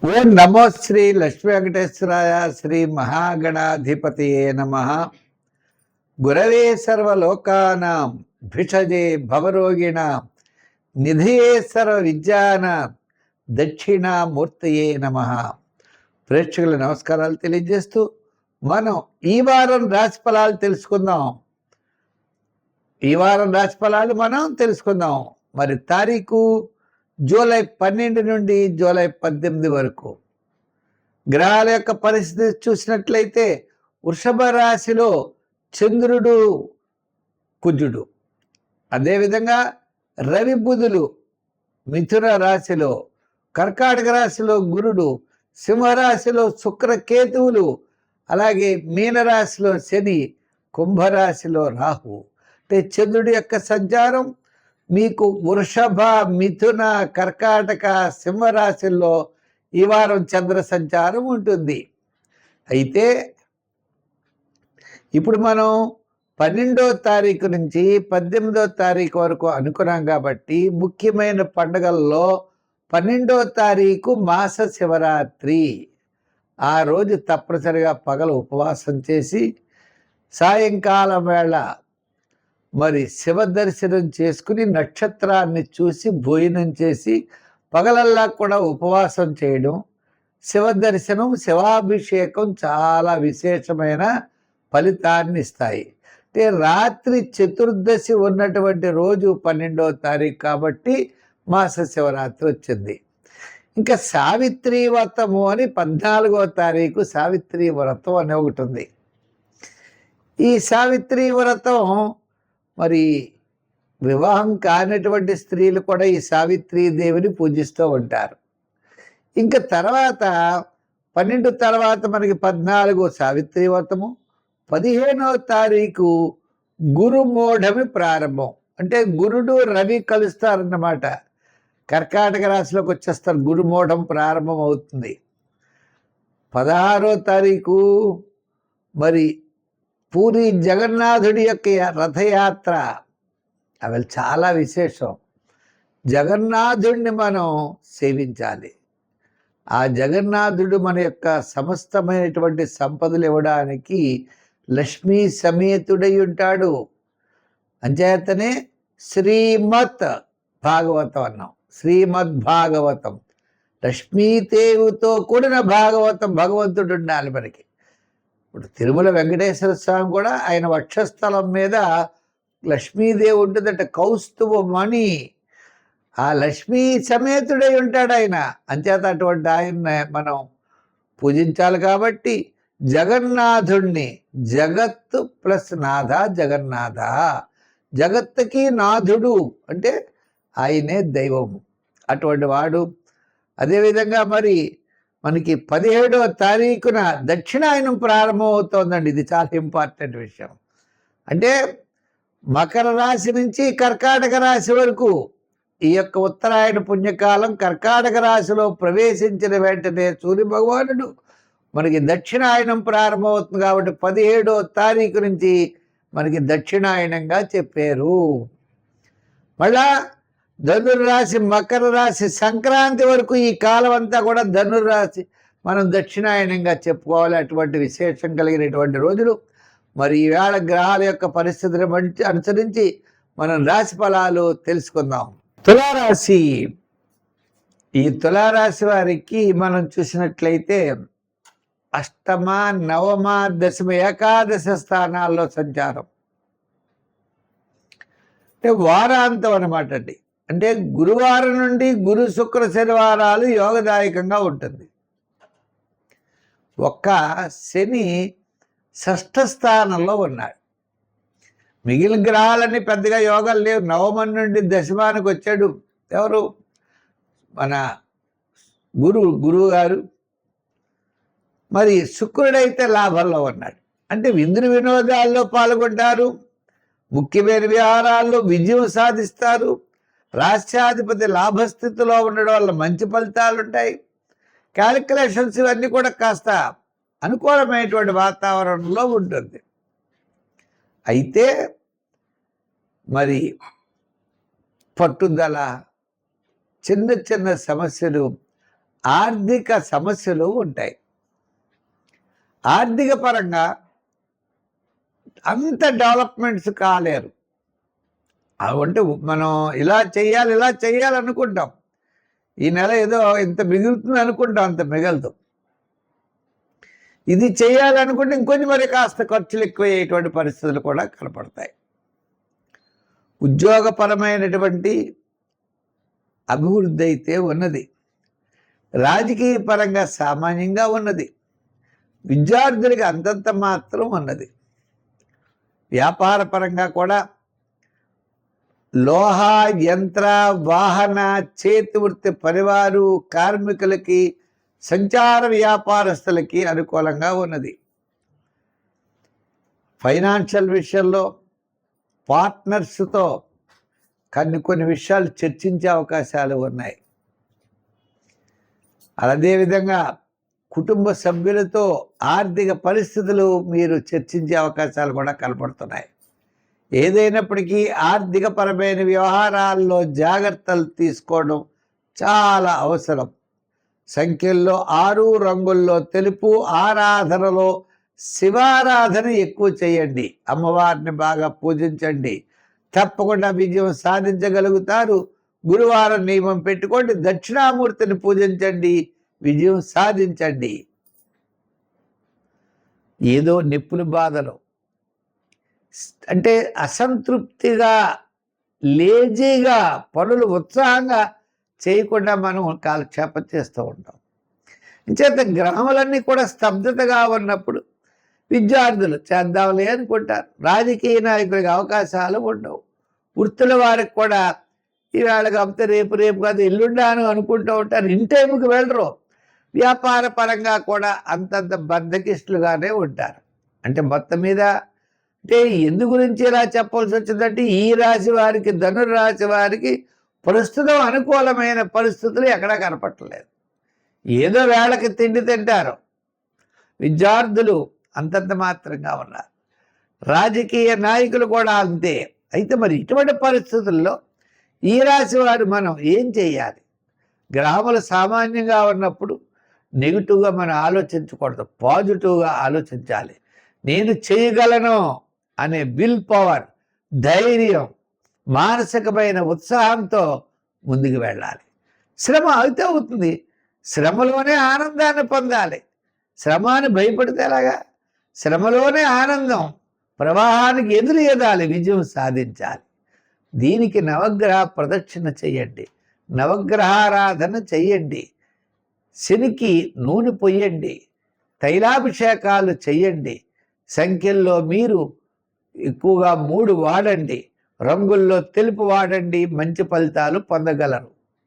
ఓం నమో శ్రీ లక్ష్మీ వెంకటేశ్వరాయ శ్రీ మహాగణాధిపతియే నమః. గురవే సర్వలోకానాం భిషజే భవరోగిణాం నిధియే సర్వ విద్యానాం దక్షిణామూర్తయే నమః. ప్రేక్షకుల నమస్కారాలు తెలియజేస్తూ మనం ఈ వారం రాశి ఫలాలు తెలుసుకుందాం. మరి తారీఖు జూలై 12 నుండి జూలై 18 వరకు. గ్రహాల యొక్క పరిస్థితి చూసినట్లయితే వృషభ రాశిలో చంద్రుడు కుజుడు, అదేవిధంగా రవి బుధులు మిథున రాశిలో, కర్కాటక రాశిలో గురుడు, సింహరాశిలో శుక్రకేతువులు, అలాగే మీనరాశిలో శని, కుంభరాశిలో రాహు. అంటే చంద్రుడి యొక్క సంచారం మీకు వృషభ, మిథున, కర్కాటక, సింహరాశుల్లో ఈ వారం చంద్ర సంచారం ఉంటుంది. అయితే ఇప్పుడు మనం 12వ తారీఖు నుంచి 18వ తారీఖు వరకు అనుకున్నాం కాబట్టి ముఖ్యమైన పండుగల్లో 12వ తారీఖు మాస శివరాత్రి. ఆ రోజు తప్పనిసరిగా పగలు ఉపవాసం చేసి సాయంకాలం వేళ మరి శివ దర్శనం చేసుకుని నక్షత్రాన్ని చూసి భోజనం చేసి పగలల్లా కూడా ఉపవాసం చేయడం, శివ దర్శనం, శివాభిషేకం చాలా విశేషమైన ఫలితాన్ని ఇస్తాయి. అంటే రాత్రి చతుర్దశి ఉన్నటువంటి రోజు 12వ తారీఖు కాబట్టి మాస శివరాత్రి వచ్చింది. ఇంకా సావిత్రి వ్రతము అని 14వ తారీఖు సావిత్రి వ్రతం అని ఒకటి ఉంది. ఈ సావిత్రి వ్రతం మరి వివాహం కానటువంటి స్త్రీలు కూడా ఈ సావిత్రీదేవిని పూజిస్తూ ఉంటారు. ఇంకా తర్వాత 12 తర్వాత మనకి 14 సావిత్రి వ్రతము, 15వ తారీఖు గురుమూఢమి ప్రారంభం. అంటే గురుడు రవి కలుస్తారన్నమాట, కర్కాటక రాశిలోకి వచ్చేస్తారు, గురుమూఢం ప్రారంభం అవుతుంది. 16వ తారీఖు మరి పూరి జగన్నాథుడి యొక్క రథయాత్ర, అవి చాలా విశేషం. జగన్నాథుడిని మనం సేవించాలి. ఆ జగన్నాథుడు మన యొక్క సమస్తమైనటువంటి సంపదలు ఇవ్వడానికి లక్ష్మీ సమేతుడై ఉంటాడు. అంచేతనే శ్రీమద్ భాగవతం అన్నాం. శ్రీమద్ భాగవతం, లక్ష్మీదేవితో కూడిన భాగవతం, భగవంతుడు ఉండాలి మనకి. ఇప్పుడు తిరుమల వెంకటేశ్వర స్వామి కూడా ఆయన వక్షస్థలం మీద లక్ష్మీదేవి ఉంటుందట, కౌస్తుభమణి. ఆ లక్ష్మీ సమేతుడై ఉంటాడు ఆయన. అంచేత అటువంటి ఆయన మనం పూజించాలి. కాబట్టి జగన్నాథుణ్ణి, జగత్తు ప్లస్ నాథ జగన్నాథ, జగత్తుకి నాథుడు అంటే ఆయనే దైవము, అటువంటి వాడు. అదేవిధంగా మరి మనకి 17వ తారీఖున దక్షిణాయనం ప్రారంభం అవుతోందండి. ఇది చాలా ఇంపార్టెంట్ విషయం. అంటే మకర రాశి నుంచి కర్కాటక రాశి వరకు ఈ యొక్క ఉత్తరాయణ పుణ్యకాలం కర్కాటక రాశిలో ప్రవేశించిన వెంటనే సూర్య భగవానుడు మనకి దక్షిణాయనం ప్రారంభం అవుతుంది. కాబట్టి 17వ తారీఖు నుంచి మనకి దక్షిణాయనంగా చెప్పారు. మళ్ళా ధనుర్రాశి, మకర రాశి, సంక్రాంతి వరకు ఈ కాలం అంతా కూడా ధనుర్రాశి మనం దక్షిణాయనంగా చెప్పుకోవాలి. అటువంటి విశేషం కలిగినటువంటి రోజులు. మరి ఈవేళ గ్రహాల యొక్క పరిస్థితిని అనుసరించి మనం రాశి ఫలాలు తెలుసుకుందాం. తులారాశి. ఈ తులారాశి వారికి మనం చూసినట్లయితే అష్టమ, నవమ, దశమ, ఏకాదశ స్థానాల్లో సంచారం. అంటే వారాంతం అన్నమాట అండి. అంటే గురువారం నుండి గురు శుక్ర శనివారాలు యోగదాయకంగా ఉంటుంది. ఒక్క శని 6వ స్థానంలో ఉన్నాడు. మిగిలిన గ్రహాలన్నీ పెద్దగా యోగాలు లేవు. నవమం నుండి దశమానికి వచ్చాడు ఎవరు? మన గురువు గారు. మరి శుక్రుడైతే లాభంలో ఉన్నాడు. అంటే విందు వినోదాల్లో పాల్గొంటారు, ముఖ్యమైన వ్యవహారాల్లో విజయం సాధిస్తారు. రాష్ట్రాధిపతి లాభస్థితిలో ఉండడం వల్ల మంచి ఫలితాలు ఉంటాయి. క్యాలిక్యులేషన్స్ ఇవన్నీ కూడా కాస్త అనుకూలమైనటువంటి వాతావరణంలో ఉంటుంది. అయితే మరి పట్టుదల, చిన్న చిన్న సమస్యలు ఆర్థిక సమస్యలు ఉంటాయి. ఆర్థిక పరంగా అంత డెవలప్మెంట్స్ కాలేరు. అంటే మనం ఇలా చేయాలి అనుకుంటాం. ఈ నెల ఏదో ఇంత మిగులుతుంది అనుకుంటాం, అంత మిగలదు. ఇది చేయాలనుకుంటే ఇంకొంచెం మరి కాస్త ఖర్చులు ఎక్కువయ్యేటువంటి పరిస్థితులు కూడా కనపడతాయి. ఉద్యోగపరమైనటువంటి అభివృద్ధి అయితే ఉన్నది. రాజకీయ పరంగా సామాన్యంగా ఉన్నది. విద్యార్థులకి అంతంత మాత్రం ఉన్నది. వ్యాపార పరంగా కూడా లోహ, యంత్ర, వాహన, చేతి వృత్తి పరివారు కార్మికులకి, సంచార వ్యాపారస్తులకి అనుకూలంగా ఉన్నది. ఫైనాన్షియల్ విషయంలో పార్ట్నర్స్తో కొన్ని విషయాలు చర్చించే అవకాశాలు ఉన్నాయి. అదేవిధంగా కుటుంబ సభ్యులతో ఆర్థిక పరిస్థితులు మీరు చర్చించే అవకాశాలు కూడా కనపడుతున్నాయి. ఏదైనప్పటికీ ఆర్థిక పరమైన వ్యవహారాల్లో జాగ్రత్తలు తీసుకోవడం చాలా అవసరం. సంఖ్యల్లో 6, రంగుల్లో తెలుపు, ఆరాధనలో శివారాధన ఎక్కువ చేయండి. అమ్మవారిని బాగా పూజించండి, తప్పకుండా విజయం సాధించగలుగుతారు. గురువారం నియమం పెట్టుకోండి, దక్షిణామూర్తిని పూజించండి, విజయం సాధించండి. ఏదో నిప్పుల బాధలు అంటే అసంతృప్తిగా, లేజీగా, పనులు ఉత్సాహంగా చేయకుండా మనం కాలక్షేపం చేస్తూ ఉంటాం. ఇంచేత గ్రహములన్నీ కూడా స్తబ్దతగా ఉన్నప్పుడు విద్యార్థులు చేద్దాంలే అనుకుంటారు. రాజకీయ నాయకులకి అవకాశాలు ఉండవు. వృత్తుల వారికి కూడా ఈవేళ కాకపోతే రేపు కాదు ఎల్లుండాను అనుకుంటూ ఉంటారు, ఇన్ టైంకి వెళ్ళరు. వ్యాపార పరంగా కూడా అంతంత బద్ధకిష్టులుగానే ఉంటారు. అంటే మొత్తం మీద అంటే ఎందు గురించి ఇలా చెప్పాల్సి వచ్చిందంటే ఈ రాశి వారికి, ధనుర్రాశి వారికి ప్రస్తుతం అనుకూలమైన పరిస్థితులు ఎక్కడా కనపట్టలేదు. ఏదో వేళకి తిండి తింటారు. విద్యార్థులు అంతంత మాత్రంగా ఉన్నారు. రాజకీయ నాయకులు కూడా అంతే. అయితే మరి ఇటువంటి పరిస్థితుల్లో ఈ రాశి వారు మనం ఏం చేయాలి? గ్రహములు సామాన్యంగా ఉన్నప్పుడు నెగిటివ్గా మనం ఆలోచించకూడదు, పాజిటివ్గా ఆలోచించాలి. నేను చేయగలను అనే విల్ పవర్, ధైర్యం, మానసికమైన ఉత్సాహంతో ముందుకు వెళ్ళాలి. శ్రమ అయితే అవుతుంది, శ్రమలోనే ఆనందాన్ని పొందాలి. శ్రమాన్ని భయపడితే ఎలాగా? శ్రమలోనే ఆనందం, ప్రవాహానికి ఎదురు ఎదాలి, విజయం సాధించాలి. దీనికి నవగ్రహ ప్రదక్షిణ చెయ్యండి, నవగ్రహారాధన చెయ్యండి, శనికి నూనె పొయ్యండి, తైలాభిషేకాలు చెయ్యండి. సంఖ్యల్లో మీరు ఎక్కువగా 3 వాడండి, రంగుల్లో తెలుపు వాడండి, మంచి ఫలితాలు పొందగలరు.